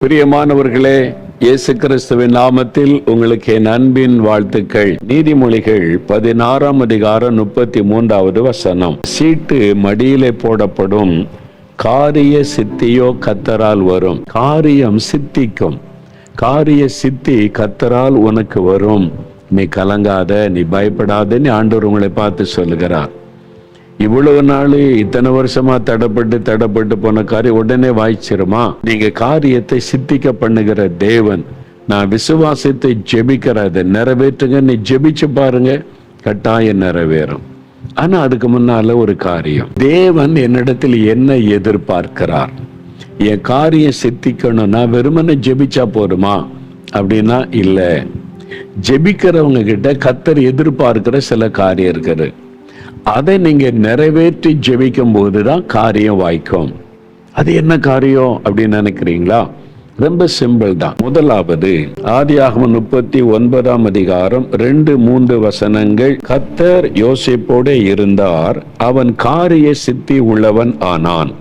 பிரியமானவர்களே, இயேசு கிறிஸ்துவின் நாமத்தில் உங்களுக்கு என் அன்பின் வாழ்த்துக்கள். நீதிமொழிகள் 16 அதிகாரம் 33வது வசனம். சீட்டு மடியிலே போடப்படும், காரிய சித்தியோ கர்த்தரால் வரும். காரியம் சித்திக்கும். காரிய சித்தி கர்த்தரால் உனக்கு வரும். நீ கலங்காத, நீ பயப்படாதன்னு ஆண்டவர் உங்களை பார்த்து சொல்லுகிறார். இவ்வளவு நாள் இத்தனை வருஷமா தடப்பட்டு போன காரியம் உடனே வாய்ச்சிருமா? நீங்க காரியத்தை சித்திக்க பண்ணுகிற தேவன். நான் விசுவாசத்தை ஜெபிக்கிறத நிறைவேற்றுங்க. நீ ஜெபிச்சு பாருங்க, கட்டாயம் நிறைவேறும். ஆனா அதுக்கு முன்னால ஒரு காரியம், தேவன் என்னிடத்தில் என்ன எதிர்பார்க்கிறார்? என் காரியம் சித்திக்கணும்னா வெறுமனே ஜெபிச்சா போதுமா அப்படின்னா இல்ல. ஜெபிக்கிறவங்க கிட்ட கர்த்தர் எதிர்பார்க்கிற சில காரியம் இருக்குது. அதை நீங்க நிறைவேற்றி ஜெபிக்கும் போதுதான் காரியம் வாய்க்கும். அது என்ன காரியம் அப்படின்னு நினைக்கிறீங்களா? ரொம்ப சிம்பிள் தான். முதலாவது, ஆதியாகமம் 39 அதிகாரம் 2-3 வசனங்கள். கர்த்தர் யோசேப்போடு இருந்தார், அவன் காரிய சித்தி உள்ளவன் ஆனான்.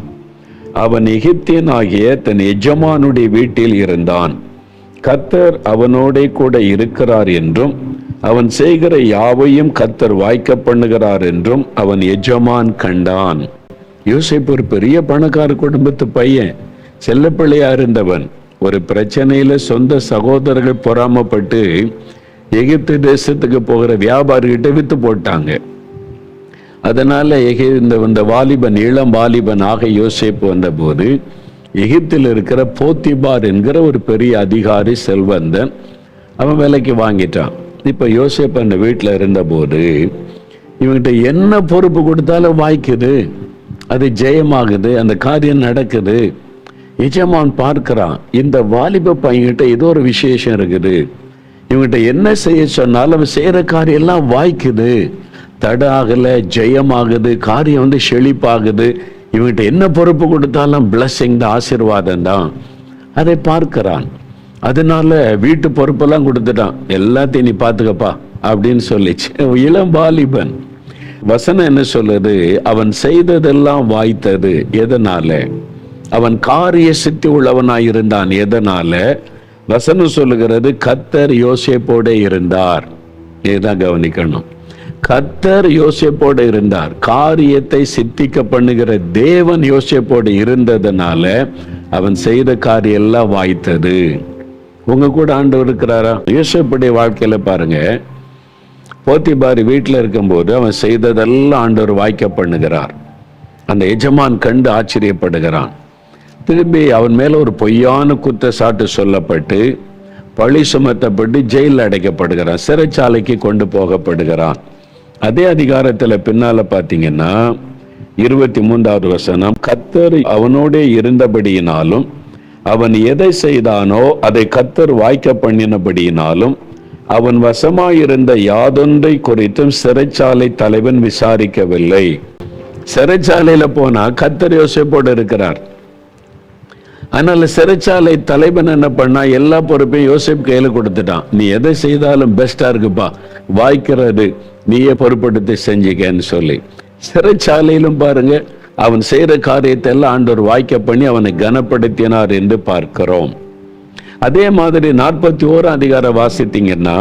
அவன் எகிப்தியன் ஆகிய தன் எஜமானுடைய வீட்டில் இருந்தான். கர்த்தர் அவனோட கூட இருக்கிறார் என்றும் அவன் செய்கிற யாவையும் கர்த்தர் வாய்க்க பண்ணுகிறார் என்றும் அவன் எஜமான் கண்டான். யோசேப்பு ஒரு பெரிய பணக்கார குடும்பத்து பையன், செல்லப்பிள்ளையா இருந்தவன். ஒரு பிரச்சனையில சொந்த சகோதரர்கள் பொறாமப்பட்டு எகிப்து தேசத்துக்கு போகிற வியாபாரிகிட்ட வித்து போட்டாங்க. அதனால இந்த வாலிபன், இளம் வாலிபன் ஆக யோசேப்பு வந்த போது எகிப்தில் இருக்கிற போத்திபார் என்கிற ஒரு பெரிய அதிகாரி, செல்வந்தன், அவன் விலைக்கு வாங்கிட்டான். இப்ப யோசேப்பு அந்த வீட்டில் இருந்த போது இவங்கிட்ட என்ன பொறுப்பு கொடுத்தாலும் வாய்க்குது, அது ஜெயமாகுது, அந்த காரியம் நடக்குது. எஜமான் பார்க்கிறான், இந்த வாலிப பையன்கிட்ட ஏதோ ஒரு விசேஷம் இருக்குது. இவங்கிட்ட என்ன செய்ய சொன்னாலும் அவன் செய்யற காரியம் எல்லாம் வாய்க்குது, தட ஆகல, ஜெயமாகுது, காரியம் செழிப்பாகுது. இவங்கிட்ட என்ன பொறுப்பு கொடுத்தாலும் பிளஸிங் தான், ஆசீர்வாதம் தான். அதை பார்க்கிறான். அதனால வீட்டு பொறுப்பெல்லாம் கொடுத்துட்டான். எல்லாத்தையும் நீ பார்த்துக்கப்பா அப்படின்னு சொல்லிச்சு. இளம் வாலிபன். வசனம் என்ன சொல்லுது? அவன் செய்ததெல்லாம் வாய்த்தது. எதனால? அவன் காரிய சித்தி உள்ளவனாயிருந்தான். எதனால? வசனம் சொல்லுகிறது, கர்த்தர் யோசேப்போடு இருந்தார். இதுதான் கவனிக்கணும். கர்த்தர் யோசேப்போடு இருந்தார். காரியத்தை சித்திக்க பண்ணுகிற தேவன் யோசேப்போடு இருந்ததுனால அவன் செய்த காரியம் எல்லாம் வாய்த்தது. உங்க கூட ஆண்டவர் இருக்கிறாரா? யோசேப்புடைய வாழ்க்கையில பாருங்க, போத்திபார் வீட்டில் இருக்கும்போது அவன் செய்ததெல்லாம் ஆண்டவர் வாய்க்க பண்ணுகிறார். அந்த எஜமான் கண்டு ஆச்சரியப்படுகிறான். திரும்பி அவன் மேல ஒரு பொய்யான குற்றச்சாட்டு சொல்லப்பட்டு பழி சுமத்தப்பட்டு ஜெயிலில் அடைக்கப்படுகிறான், சிறைச்சாலைக்கு கொண்டு போகப்படுகிறான். அதே அதிகாரத்துல பின்னால பாத்தீங்கன்னா 23வது வசனம், கர்த்தர் அவனோடே இருந்தபடியினாலும் அவன் எதை செய்தானோ அதை கர்த்தர் வாய்க்க பண்ணினபடியினாலும் அவன் வசமாயிருந்த யாதொன்றை குறித்தும் சிறைச்சாலை தலைவன் விசாரிக்கவில்லை. சிறைச்சாலையில போனா கர்த்தர் யோசேப்போடு இருக்கிறார். அதனால சிறைச்சாலை தலைவன் என்ன பண்ணா, எல்லா பொறுப்பையும் யோசேப்பு கையில கொடுத்துட்டான். நீ எதை செய்தாலும் பெஸ்டா இருக்குப்பா, வாய்க்கிறது நீயே பொறுப்படுத்தி செஞ்சுக்கன்னு சொல்லி. சிறைச்சாலையிலும் பாருங்க, அவன் செய்யற காரியத்தை எல்லாம் ஆண்டவர் வாய்க்க பண்ணி அவனை கனப்படுத்தினார் என்று பார்க்கிறோம். அதே மாதிரி 41 அதிகாரம் வாசித்தீங்கன்னா,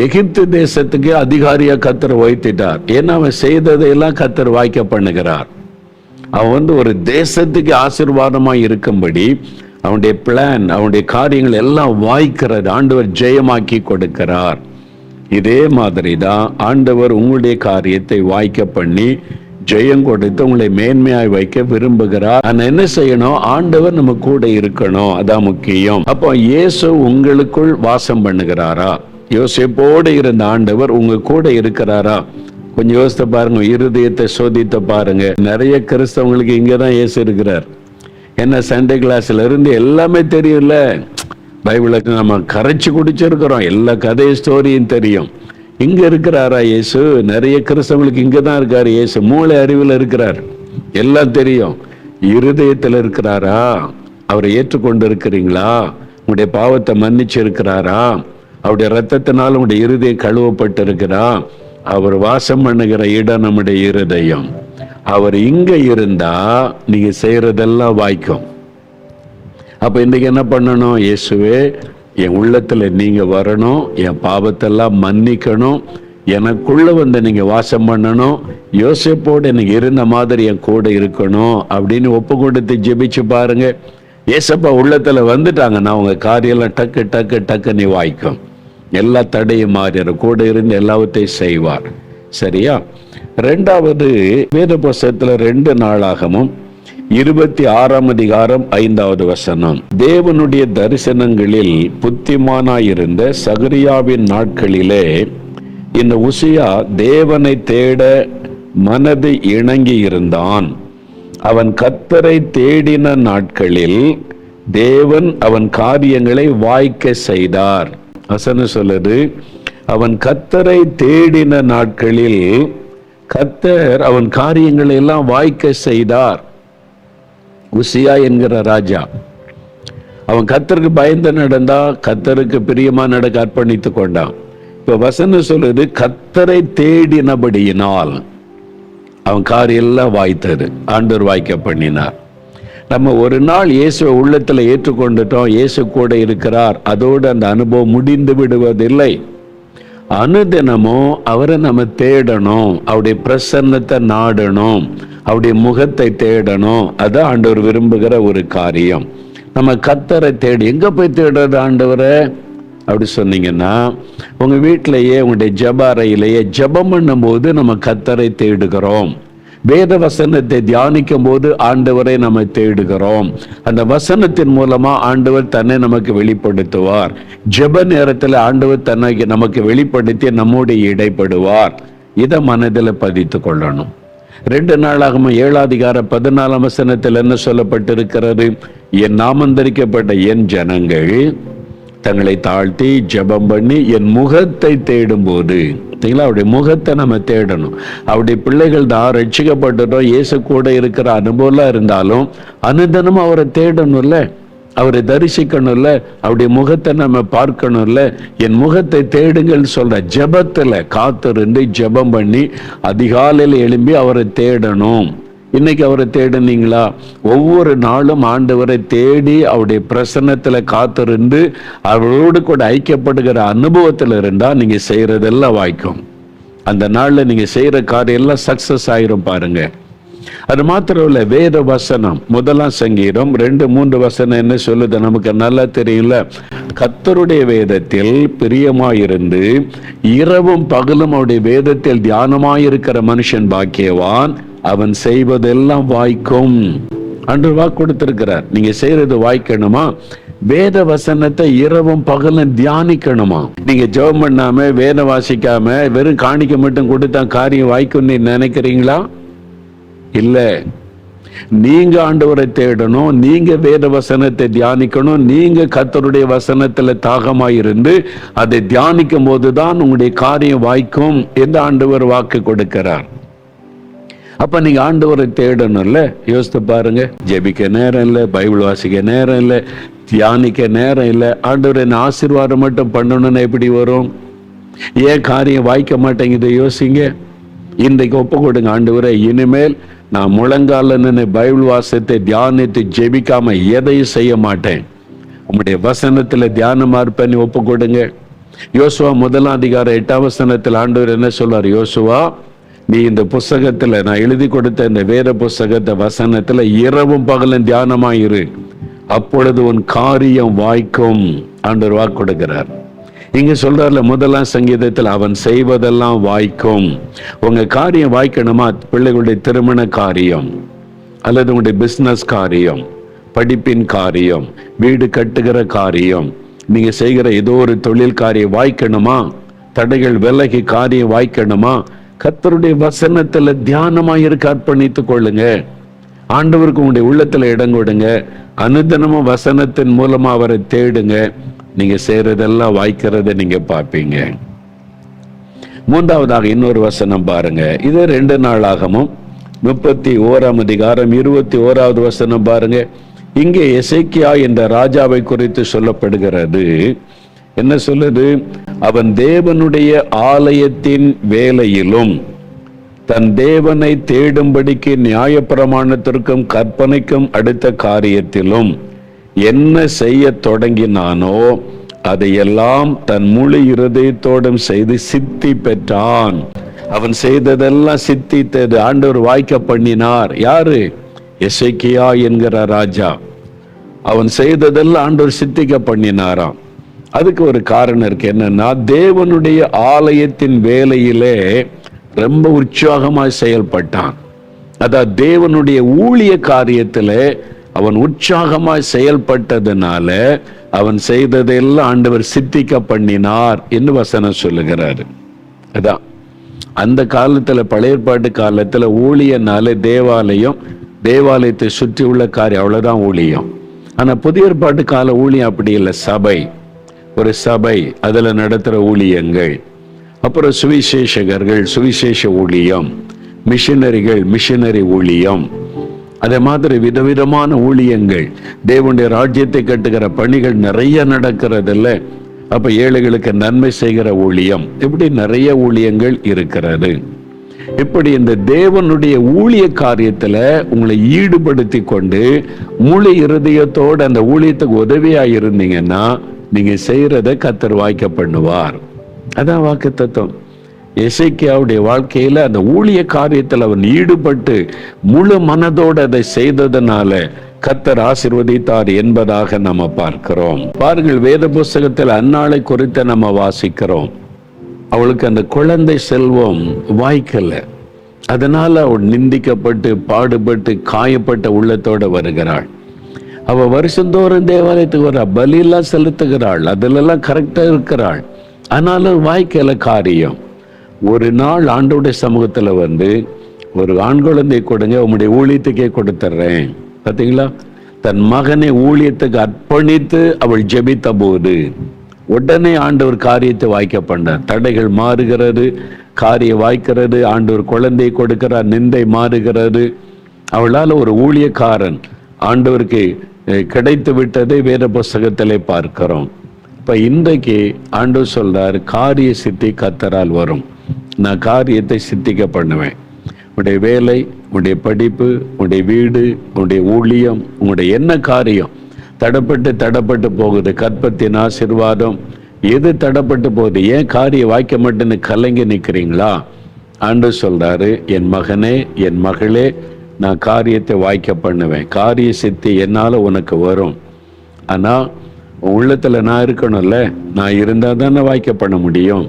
எகிப்து தேசத்துக்கு அதிகாரியா கர்த்தர் வைத்திட்டார். ஏன்னா அவன் செய்ததையெல்லாம் கர்த்தர் வாய்க்க பண்ணுகிறார். அவன் ஒரு தேசத்துக்கு ஆசீர்வாதமா இருக்கும்படி அவனுடைய பிளான், அவனுடைய காரியங்கள் எல்லாம் வாய்க்கிறது ஆண்டவர் ஜெயமாக்கி கொடுக்கிறார். இதே மாதிரி தான் ஆண்டவர் உங்களுடைய காரியத்தை வாய்க்க பண்ணி ஜெயம் கொடுத்து உங்களை மேன்மையாய் வைக்க விரும்புகிறார். ஆனா என்ன செய்யணும்? ஆண்டவர் நம்ம கூட இருக்கணும், அதான் முக்கியம். அப்போ இயேசு உங்களுக்குள் வாசம் பண்ணுகிறாரா? யோசேப்போடு இருந்த ஆண்டவர் உங்க கூட இருக்கிறாரா? கொஞ்சம் யோசித்து பாருங்க, இருதயத்தை சோதித்து பாருங்க. நிறைய கிறிஸ்தவங்களுக்கு இங்கதான் இயேசு இருக்கிறார். என்ன சண்டே கிளாஸ்ல இருந்து எல்லாமே தெரியும்ல, பைபிளுக்கு நம்ம கரைச்சு குடிச்சிருக்கிறோம், எல்லா கதை ஸ்டோரியும் தெரியும். இங்க இருக்கிறாரா இயேசு? நிறைய கிறிஸ்தவங்களுக்கு இங்கதான் இருக்காரு இயேசு. மூளை அறிவில் இருக்கிறார், எல்லாம் தெரியும். இருதயத்தில் இருக்கிறாரா? அவரை ஏற்றுக்கொண்டு இருக்கிறீங்களா? உங்களுடைய பாவத்தை மன்னிச்சு இருக்கிறாரா? அவருடைய ரத்தத்தினால் உங்களுடைய இருதயம் கழுவப்பட்டு இருக்கிறா? அவர் வாசம் பண்ணுகிற இடம் நம்முடைய இருதயம். அவர் இங்க இருந்தா நீங்க செய்யறதெல்லாம் வாய்க்கும். அப்ப இன்னைக்கு என்ன பண்ணணும்? இயேசுவே, என் உள்ளத்துல நீங்க வரணும், என் பாவத்தெல்லாம் மன்னிக்கணும், எனக்குள்ள வந்து நீங்க வாசம் பண்ணணும், யோசேப்போடு நீங்க இருந்த மாதிரி என் கூட இருக்கணும் அப்படின்னு ஒப்பு கொடுத்து ஜெபிச்சு பாருங்க. ஏசப்பா உள்ளத்துல வந்துட்டாங்கன்னா உங்க காரியெல்லாம் டக்கு டக்கு டக்கு நீ வாய்க்கும். எல்லா தடையும் மாறிடும், கூட இருந்து எல்லாவற்றையும் செய்வார். சரியா? ரெண்டாவது, வேத புஸ்தகத்துல 2 நாளாகமும் 26ஆம் அதிகாரம் 5வது வசனம். தேவனுடைய தரிசனங்களில் புத்திமானாயிருந்த சகரியாவின் நாட்களிலே இந்த உசியா தேவனை தேட மனது இணங்கி இருந்தான். அவன் கர்த்தரை தேடின நாட்களில் தேவன் அவன் காரியங்களை வாய்க்க செய்தார். வசனம் சொல்லுது, அவன் கர்த்தரை தேடின நாட்களில் கர்த்தர் அவன் காரியங்களை எல்லாம் வாய்க்க செய்தார். உசியா என்கிற ராஜா அவன் கர்த்தருக்கு பயந்து நடந்தா, கர்த்தருக்கு பிரியமா நடக்க அர்ப்பணித்து கொண்டான். இப்ப வசனம் சொல்லுது, கர்த்தரை தேடினபடியினால் அவன் காரியம் எல்லாம் வாய்த்தது, ஆண்டவர் வாய்க்க பண்ணினார். நம்ம ஒரு நாள் இயேசுவை உள்ளத்துல ஏற்றுக்கொண்டுட்டோம், இயேசு கூட இருக்கிறார், அதோடு அந்த அனுபவம் முடிந்து விடுவதில்லை. அனுதினமும் அவரை நம்ம தேடணும், அவருடைய பிரசன்னத்தை நாடணும், அவருடைய முகத்தை தேடணும். அதான் ஆண்டவர் விரும்புகிற ஒரு காரியம். நம்ம கர்த்தரை தேடி எங்க போய் தேடுறது ஆண்டவரை அப்படி சொன்னீங்கன்னா, உங்க வீட்டிலேயே உங்களுடைய ஜெப அறையிலேயே ஜெபம் பண்ணும் போது நம்ம கர்த்தரை தேடுகிறோம். வேத வசனத்தை தியானிக்கும் போது ஆண்டவரை நம்ம தேடுகிறோம். அந்த வசனத்தின் மூலமா ஆண்டவர் தன்னை நமக்கு வெளிப்படுத்துவார். ஜெப நேரத்தில் ஆண்டவர் தன்னை நமக்கு வெளிப்படுத்தி நம்மோடு இடைப்படுவார். இதை மனதில் பதித்து கொள்ளணும். 2 நாளாகமும் 7ஆம் அதிகாரம் 14ஆம் வசனத்தில் என்ன சொல்லப்பட்டிருக்கிறது? என் நாமந்தரிக்கப்பட்ட என் ஜனங்கள் தங்களை தாழ்த்தி ஜெபம் பண்ணி என் முகத்தை தேடும் போது, அவருடைய முகத்தை நம்ம தேடணும். அவருடைய பிள்ளைகள் தான் ரட்சிக்கப்பட்டுட்டோம், இயேசு கூட இருக்கிற அனுபவம் இருந்தாலும் அனுதினமும் அவரை தேடணும்ல, அவரை தரிசிக்கணும்ல, அவருடைய முகத்தை நம்ம பார்க்கணும்ல. என் முகத்தை தேடுங்கள் சொல்ற ஜெபத்துல காத்திருந்து ஜெபம் பண்ணி அதிகாலையில் எழும்பி அவரை தேடணும். இன்னைக்கு அவரை தேடுனீங்களா? ஒவ்வொரு நாளும் ஆண்டவரை தேடி அவருடைய பிரசன்னத்துல காத்திருந்து அவரோடு கூட ஐக்கியப்படுகிற அனுபவத்தில் இருந்தா நீங்க செய்யறதெல்லாம் வாய்க்கும். அந்த நாள்ல நீங்க செய்யற காரியம் எல்லாம் சக்சஸ் ஆயிரும் பாருங்க. அது மாத்திரம் இல்ல, வேத வசனம் 1ஆம் சங்கீதம் 2-3 வசனம் என்ன சொல்லுது நமக்கு நல்லா தெரியல. கர்த்தருடைய வேதத்தில் பிரியமாயிருந்து இரவும் பகலும் அவருடைய வேதத்தில் தியானமாயிருக்கிற மனுஷன் பாக்கியவான், அவன் செய்வதெல்லாம் வாய்க்கும். அன்று வாக்கு கொடுத்திருக்கிறார். நீங்க செய்யறது வாய்க்கணுமா? வேத வசனத்தை இரவும் பகலும் தியானிக்கணுமா? நீங்க ஜெபம் பண்ணாம வேத வாசிக்காம வெறும் காணிக்க மட்டும் கொடுத்தா காரியம் வாய்க்கும்னு நினைக்கிறீங்களா? இல்ல. நீங்க ஆண்டவரை தேடணும், நீங்க வேத வசனத்தை தியானிக்கணும், நீங்க கர்த்தருடைய வசனத்துல தாகமாயிருந்து அதை தியானிக்கும் போதுதான் உங்களுடைய காரியம் வாய்க்கும் என்று ஆண்டவர் வாக்கு கொடுக்கிறார். அப்ப நீங்க ஆண்டவரை தேடணும்ல. யோசித்து பாருங்க. ஜெபிக்க நேரம் இல்லை, பைபிள் வாசிக்க நேரம் இல்லை, தியானிக்க நேரம் இல்லை. ஆண்டவர் என்ன ஆசீர்வாதம் மட்டும் பண்ணணும்னு எப்படி வரும்? ஏன் காரியம் வாய்க்க மாட்டேங்குது? யோசிங்க. இன்றைக்கு ஒப்பு கொடுங்க, ஆண்டவரை இனிமேல் நான் முழங்கால நின்று பைபிள் வாசத்தை தியானித்து ஜெபிக்காம எதையும் செய்ய மாட்டேன், உங்களுடைய வசனத்துல தியானமா இருப்பேன்னு ஒப்பு கொடுங்க. யோசுவா 1ஆம் அதிகாரம் 8ஆம் வசனத்தில் ஆண்டவர் என்ன சொல்றார்? யோசுவா, நீ இந்த புஸ்தகத்துல நான் எழுதி கொடுத்த இந்த வேத புஸ்தகத்தை வசனத்துல இரவும் பகலும் தியானமாயிரு, அப்பொழுது உன் காரியம் வாய்க்கும். ஆண்டவர் வாக்கு கொடுக்கிறார். இங்க சொல்றாருல 1ஆம் சங்கீதத்தில் அவன் செய்வதெல்லாம் வாய்க்கும். உங்க காரியம் வாய்க்கணுமா? பிள்ளைகளுடைய திருமண காரியம் அல்லது உங்களுடைய பிசினஸ் காரியம், படிப்பின் காரியம், வீடு கட்டுகிற காரியம், நீங்க செய்கிற ஏதோ ஒரு தொழில் காரியம் வாய்க்கணுமா? தடைகள் விலகி காரியம் வாய்க்கணுமா? கர்த்தருடைய வசனத்துல தியானமாக இருக்க அர்ப்பணித்துக் கொள்ளுங்க. ஆண்டவருக்கு உங்களுடைய உள்ளத்துல இடம் கொடுங்க. அனுதினமும் வசனத்தின் மூலமா அவரை தேடுங்க. நீங்க செய்யறதெல்லாம் வாய்க்கிறத நீங்க பார்ப்பீங்க. 3வதாக இன்னொரு வசனம் பாருங்க. இது 2 நாளாகமும் 31ஆம் அதிகாரம் 21வது வசனம் பாருங்க. இங்கே எசேக்கியா என்ற ராஜாவை குறித்து சொல்லப்படுகிறது. என்ன சொல்லுது? அவன் தேவனுடைய ஆலயத்தின் வேலையிலும் தன் தேவனை தேடும்படிக்கு நியாயப்பிரமாணத்திற்கும் கற்பனைக்கும் அடுத்த காரியத்திலும் என்ன செய்ய தொடங்கினானோ அதையெல்லாம் தன் முழு இருதயத்தோடும் செய்து சித்தி பெற்றான். அவன் செய்ததெல்லாம் சித்தித்தது, ஆண்டவர் வாய்க்க பண்ணினார். யாரு? எசேக்கியா என்கிற ராஜா. அவன் செய்ததெல்லாம் ஆண்டவர் சித்திக்க பண்ணினாராம். அதுக்கு ஒரு காரணம் இருக்கு. என்னன்னா, தேவனுடைய ஆலயத்தின் வேலையிலே ரொம்ப உற்சாகமாய் செயல்பட்டான். அதாவது தேவனுடைய ஊழிய காரியத்திலே அவன் உற்சாகமாய் செயல்பட்டதுனால அவன் செய்ததெல்லாம் ஆண்டவர் சித்திக்க பண்ணினார் என்று வசனம் சொல்லுகிறாரு. அதான் அந்த காலத்துல, பழைய ஏற்பாட்டு காலத்துல ஊழியனால தேவாலயத்தை சுற்றி உள்ள காரியம், அவ்வளவுதான் ஊழியம். ஆனா புதிய ஏற்பாட்டு கால ஊழியம் அப்படி இல்லை. சபை, ஒரு சபை, அதுல நடத்துற ஊழியங்கள், அப்புறம் சுவிசேஷகர்கள், சுவிசேஷ ஊழியம், மிஷனரிகள், மிஷனரி ஊழியம், அதே மாதிரி விதவிதமான ஊழியங்கள், தேவனுடைய ராஜ்யத்தை கட்டுகிற பணிகள் நிறைய நடக்கிறதில்ல. அப்ப ஏழைகளுக்கு நன்மை செய்கிற ஊழியம், இப்படி நிறைய ஊழியங்கள் இருக்கிறது. இப்படி இந்த தேவனுடைய ஊழிய காரியத்துல உங்களை ஈடுபடுத்தி கொண்டு முழு இருதயத்தோடு அந்த ஊழியத்துக்கு உதவியா இருந்தீங்கன்னா நீங்க செய்யறத கர்த்தர் வாய்க்க பண்ணுவார். அதான் வாக்குத்தத்தம். எசேக்கியாவுடைய வாழ்க்கையில அந்த ஊழிய காரியத்தில் அவன் ஈடுபட்டு முழு மனதோடு அதை செய்ததனால கர்த்தர் ஆசீர்வதித்தார் என்பதாக நம்ம பார்க்கிறோம். பாருங்கள், வேத புஸ்தகத்தில் அன்னாளை குறித்து நம்ம வாசிக்கிறோம். அவளுக்கு அந்த குழந்தை செல்வம் வாய்க்கல. அதனால அவள் நிந்திக்கப்பட்டு பாடுபட்டு காயப்பட்ட உள்ளத்தோட வருகிறாள். அவ வருஷந்தோறும் தேவாலயத்துக்கு வர பலியெல்லாம் செலுத்துகிறாள், அதிலெல்லாம் கரெக்டா இருக்கிறாள். ஆனாலும் வாய்க்கல காரியம். ஒரு நாள் ஆண்டவருடைய சமூகத்துல வந்து, ஒரு ஆண் குழந்தை கொடுங்க, உங்களுடைய ஊழியத்துக்கே கொடுத்துட்றேன். பார்த்தீங்களா, தன் மகனை ஊழியத்துக்கு அர்ப்பணித்து அவள் ஜெபித்த போது உடனே ஆண்டவர் காரியத்தை வாய்க்க பண்ணார். தடைகள் மாறுகிறது, காரியம் வாய்க்கிறது. ஆண்டவர் குழந்தை கொடுக்கிறார், நிந்தை மாறுகிறது. அவளால் ஒரு ஊழியக்காரன் ஆண்டவருக்கு கிடைத்து விட்டதை வேத புஸ்தகத்திலே பார்க்கிறோம். இப்ப இன்றைக்கு ஆண்டவர் சொல்றார், காரிய சித்தி கர்த்தரால் வரும். நான் காரியத்தை சித்திக்க பண்ணுவேன். உன்னுடைய வேலை, உன்னுடைய படிப்பு, உன்னுடைய வீடு, உன்னுடைய ஊழியம், உன்னுடைய என்ன காரியம் தடப்பட்டு போகுது, கற்பத்தின் ஆசீர்வாதம் எது தடப்பட்டு போகுது, ஏன் காரியம் வாய்க்க மாட்டேன்னு கலங்கி நிற்கிறீங்களா? ஆண்டவர் சொல்றாரு, என் மகனே, என் மகளே, நான் காரியத்தை வாய்க்க பண்ணுவேன். காரிய சித்தி என்னால உனக்கு வரும். ஆனா உள்ளத்துல நான் இருக்கணும்ல, நான் இருந்தா தானே வாய்க்க பண்ண முடியும்.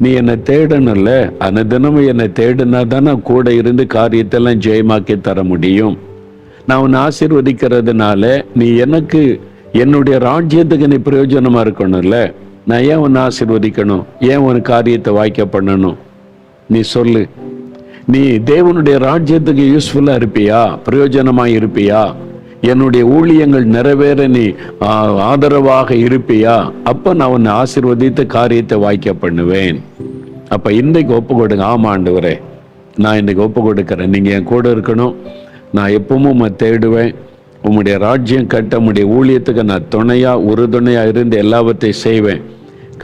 நீ என்னை தேடணும்ல, அனுதினமும் என்னை தேடினா தான் நான் கூட இருந்து காரியத்தெல்லாம் ஜெயமாக்கி தர முடியும். நான் உன்னை ஆசீர்வதிக்கிறதுனால நீ எனக்கு, என்னுடைய ராஜ்யத்துக்கு நீ பிரயோஜனமா இருக்கணும்ல. நான் ஏன் உன்னை ஆசீர்வதிக்கணும்? ஏன் உன் காரியத்தை வாய்க்க பண்ணணும்? நீ சொல்லு. நீ தேவனுடைய ராஜ்யத்துக்கு யூஸ்ஃபுல்லா இருப்பியா? பிரயோஜனமா இருப்பியா? என்னுடைய ஊழியங்கள் நிறைவேற நீ ஆதரவாக இருப்பியா? அப்ப நான் உன்னை ஆசீர்வதித்து காரியத்தை வாய்க்க பண்ணுவேன். அப்ப இன்றைக்கு ஒப்பு கொடுங்க. ஆமா ஆண்டவரே, நான் இன்னைக்கு ஒப்பு கொடுக்கிறேன், நீங்க என் கூட இருக்கணும், நான் எப்பவும் தேடுவேன், உம்முடைய ராஜ்யம் கட்ட, உம்முடைய ஊழியத்துக்கு நான் துணையா உறுதுணையா இருந்து எல்லாவற்றையும் செய்வேன்,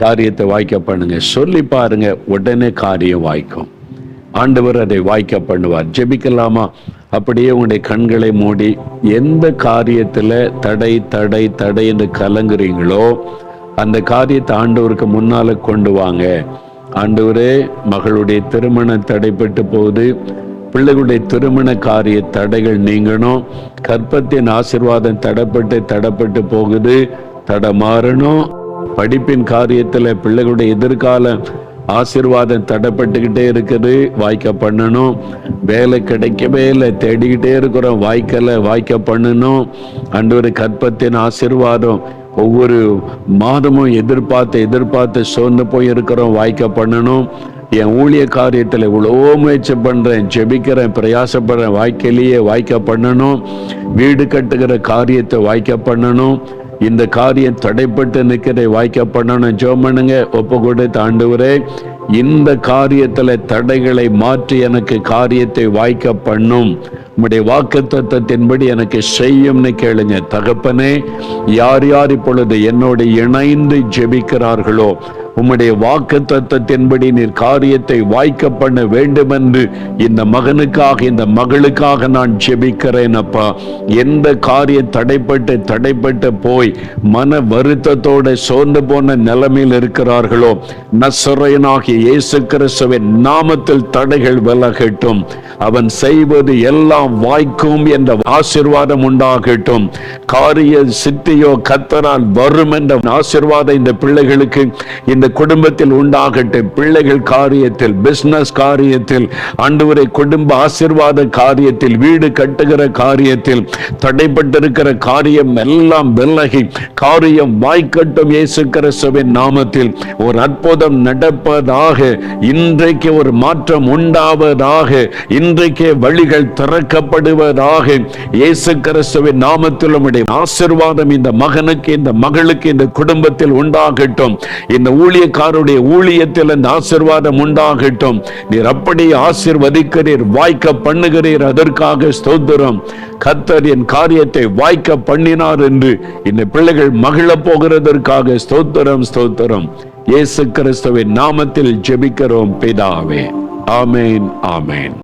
காரியத்தை வாய்க்க பண்ணுங்க சொல்லி பாருங்க. உடனே காரியம் வாய்க்கும். ஆண்டவர் அதை வாய்க்க பண்ணுவார். ஜெபிக்கலாமா? அப்படியே உங்களுடைய கண்களை மூடி, எந்த காரியத்துல தடை தடை தடை என்று கலங்குறீங்களோ அந்த காரியத்தை ஆண்டவருக்கு முன்னால கொண்டு வாங்க. ஆண்டவரே, மகளுடைய திருமணம் தடைப்பட்டு போகுது, பிள்ளைகளுடைய திருமண காரிய தடைகள் நீங்கணும், கற்பத்தின் ஆசீர்வாதம் தடப்பட்டு போகுது, தடமாறணும். படிப்பின் காரியத்துல பிள்ளைகளுடைய எதிர்காலம் ஆசீர்வாதம் தடைப்பட்டுக்கிட்டே இருக்குது, வாய்க்க பண்ணணும். வேலை கிடைக்கவே இல்லை, தேடிக்கிட்டே இருக்கிறோம், வாய்க்க பண்ணணும். ஆண்டவரே, கற்பத்தின் ஆசீர்வாதம் ஒவ்வொரு மாதமும் எதிர்பார்த்து சோர்ந்து போய் இருக்கிறோம், வாய்க்க பண்ணணும். என் ஊழிய காரியத்தில் இவ்வளோ முயற்சி பண்றேன், ஜெபிக்கிறேன், பிரயாசப்படுறேன், வாய்க்கலையே, வாய்க்க பண்ணணும். வீடு கட்டுகிற காரியத்தை வாய்க்க பண்ணணும். இந்த காரியம் தடைப்பட்டு நிற்கிறதை வாய்க்க பண்ணணும். ஜெபம் பண்ணுங்க. ஒப்பு கொடுத்து, ஆண்டவரே, இந்த காரியத்துல தடைகளை மாற்றி எனக்கு காரியத்தை வாய்க்க பண்ணும், உம்முடைய வாக்குத்தத்தத்தின்படி எனக்கு செய்யும்னு கேளுங்க. தகப்பனே, யார் யார் இப்பொழுது என்னோடு இணைந்து ஜெபிக்கிறார்களோ உம்முடைய வாக்கு தத்தத்தின்படி நீர் காரியத்தை வாய்க்க பண்ண வேண்டும் என்று இந்த மகனுக்காக இந்த மகளுக்காக நான் ஜெபிக்கிறேன் அப்பா. எந்த காரியம் தடைப்பட்டு போய் மன வருத்தத்தோட சோர்ந்து போன நிலைமையில் இருக்கிறார்களோ, நசரேயனாகிய இயேசு கிறிஸ்துவின் நாமத்தில் தடைகள் விலகட்டும். அவன் செய்வது எல்லாம் வாய்க்கும் என்ற ஆசீர்வாதம் உண்டாகட்டும். காரிய சித்தியோ கர்த்தரால் வரும் என்ற ஆசீர்வாதம் இந்த பிள்ளைகளுக்கு இந்த குடும்பத்தில் உண்டாகட்டும். பிள்ளைகள் காரியத்தில், பிசினஸ் காரியத்தில், ஆண்டவரே குடும்ப ஆசீர்வாத காரியத்தில், வீடு கட்டுகிற காரியத்தில் தடைப்பட்டிருக்கிற காரியம் எல்லாம் விலகி காரியம் வாய்க்கட்டும். இயேசு கிறிஸ்துவின் நாமத்தில் ஒரு அற்புதம் நடப்பதாக, இன்றைக்கு ஒரு மாற்றம் உண்டாவதாக, இன்றைக்கே வழிகள் திறக்கப்படுவதாக. இயேசு கிறிஸ்துவின் நாமத்தில் உம்முடைய ஆசீர்வாதம் இந்த மகனுக்கு, இந்த மகளுக்கு, இந்த குடும்பத்தில் உண்டாகட்டும். இந்த ஊழியக்காரருடைய ஊழியத்தில் இந்த ஆசீர்வாதம் உண்டாகட்டும். நீர் அப்படி ஆசீர்வதிக்கிறீர், வாய்க்க பண்ணுகிறீர். அதற்காக ஸ்தோத்திரம். கர்த்தர் என் காரியத்தை வாய்க்க பண்ணினார் என்று இந்த பிள்ளைகள் மகிழ போகிறதற்காக ஸ்தோத்திரம், ஸ்தோத்திரம். இயேசு கிறிஸ்துவின் நாமத்தில் ஜெபிக்கிறோம் பிதாவே. ஆமேன், ஆமேன்.